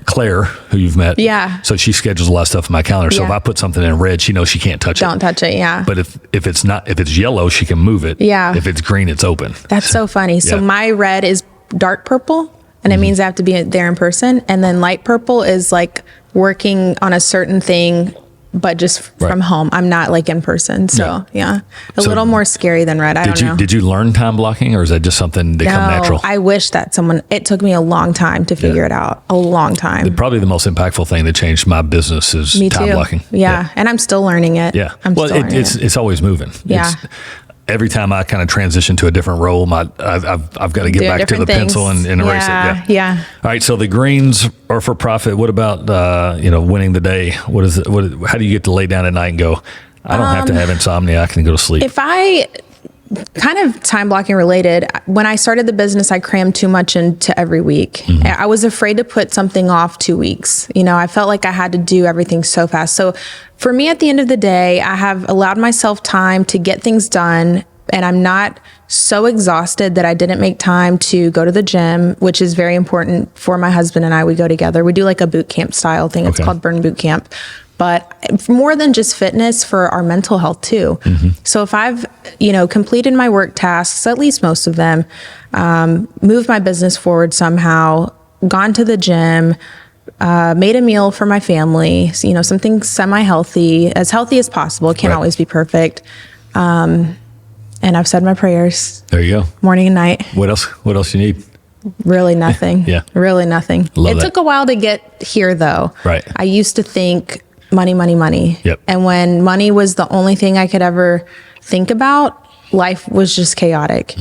[SPEAKER 1] Claire, who you've met.
[SPEAKER 2] Yeah.
[SPEAKER 1] So she schedules a lot of stuff in my calendar. So if I put something in red, she knows she can't touch it.
[SPEAKER 2] Don't touch it. Yeah.
[SPEAKER 1] But if it's yellow, she can move it.
[SPEAKER 2] Yeah.
[SPEAKER 1] If it's green, it's open.
[SPEAKER 2] That's so funny. So my red is dark purple, and it means I have to be there in person. And then light purple is like working on a certain thing but just from home. I'm not like in person. So a little more scary than red. I don't know.
[SPEAKER 1] Did you learn time blocking, or is that just something that come natural?
[SPEAKER 2] I wish that it took me a long time to figure it out. A long time.
[SPEAKER 1] Probably the most impactful thing that changed my business is time blocking.
[SPEAKER 2] Yeah. And I'm still learning it.
[SPEAKER 1] Yeah. It's always moving.
[SPEAKER 2] Yeah.
[SPEAKER 1] Every time I kind of transition to a different role, I've got to get back to the pencil and erase it.
[SPEAKER 2] Yeah.
[SPEAKER 1] All right. So the greens are for profit. What about, winning the day? What is it? How do you get to lay down at night and go, I don't have to have insomnia. I can go to sleep.
[SPEAKER 2] If I kind of time blocking related, when I started the business, I crammed too much into every week. I was afraid to put something off 2 weeks. I felt like I had to do everything so fast. So for me, at the end of the day, I have allowed myself time to get things done, and I'm not so exhausted that I didn't make time to go to the gym, which is very important for my husband and I. We go together. We do like a boot camp style thing. It's called Burn Boot Camp. But more than just fitness, for our mental health too. So if I've, completed my work tasks, at least most of them, moved my business forward somehow, gone to the gym, made a meal for my family, something semi-healthy, as healthy as possible. It can't always be perfect. And I've said my prayers.
[SPEAKER 1] There you go.
[SPEAKER 2] Morning and night.
[SPEAKER 1] What else you need?
[SPEAKER 2] Really nothing. Really nothing.
[SPEAKER 1] Love
[SPEAKER 2] it took a while to get here though.
[SPEAKER 1] Right.
[SPEAKER 2] I used to think money, money, money.
[SPEAKER 1] Yep.
[SPEAKER 2] And when money was the only thing I could ever think about, life was just chaotic.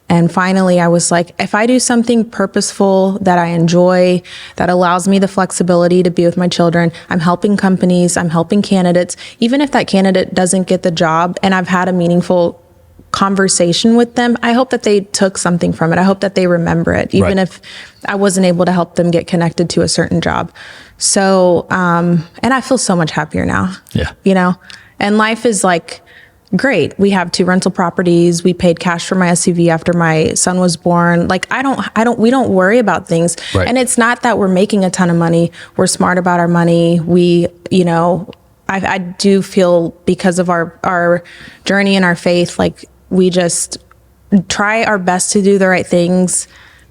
[SPEAKER 2] And finally I was like, if I do something purposeful that I enjoy, that allows me the flexibility to be with my children, I'm helping companies, I'm helping candidates, even if that candidate doesn't get the job and I've had a meaningful conversation with them, I hope that they took something from it. I hope that they remember it, even if I wasn't able to help them get connected to a certain job. So, and I feel so much happier now.
[SPEAKER 1] Yeah.
[SPEAKER 2] And life is like great. We have 2 rental properties. We paid cash for my SUV after my son was born. Like we don't worry about things.
[SPEAKER 1] Right.
[SPEAKER 2] And it's not that we're making a ton of money. We're smart about our money. We, I do feel, because of our journey and our faith, like we just try our best to do the right things.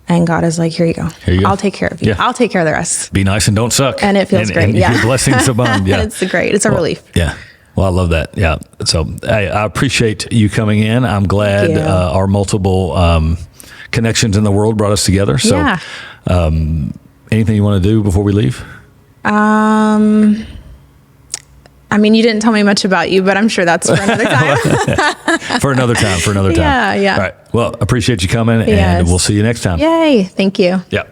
[SPEAKER 2] And God is like, here you go. I'll take care of you. I'll take care of the rest.
[SPEAKER 1] Be nice and don't suck.
[SPEAKER 2] And it feels great.
[SPEAKER 1] And your blessings abound. Yeah.
[SPEAKER 2] It's great. It's a relief.
[SPEAKER 1] Yeah. Well, I love that. Yeah. So I appreciate you coming in. I'm glad our multiple connections in the world brought us together. So anything you want to do before we leave?
[SPEAKER 2] I mean, you didn't tell me much about you, but I'm sure that's for another time.
[SPEAKER 1] For another time.
[SPEAKER 2] Yeah.
[SPEAKER 1] All right. Well, appreciate you coming, and we'll see you next time.
[SPEAKER 2] Yay. Thank you.
[SPEAKER 1] Yeah.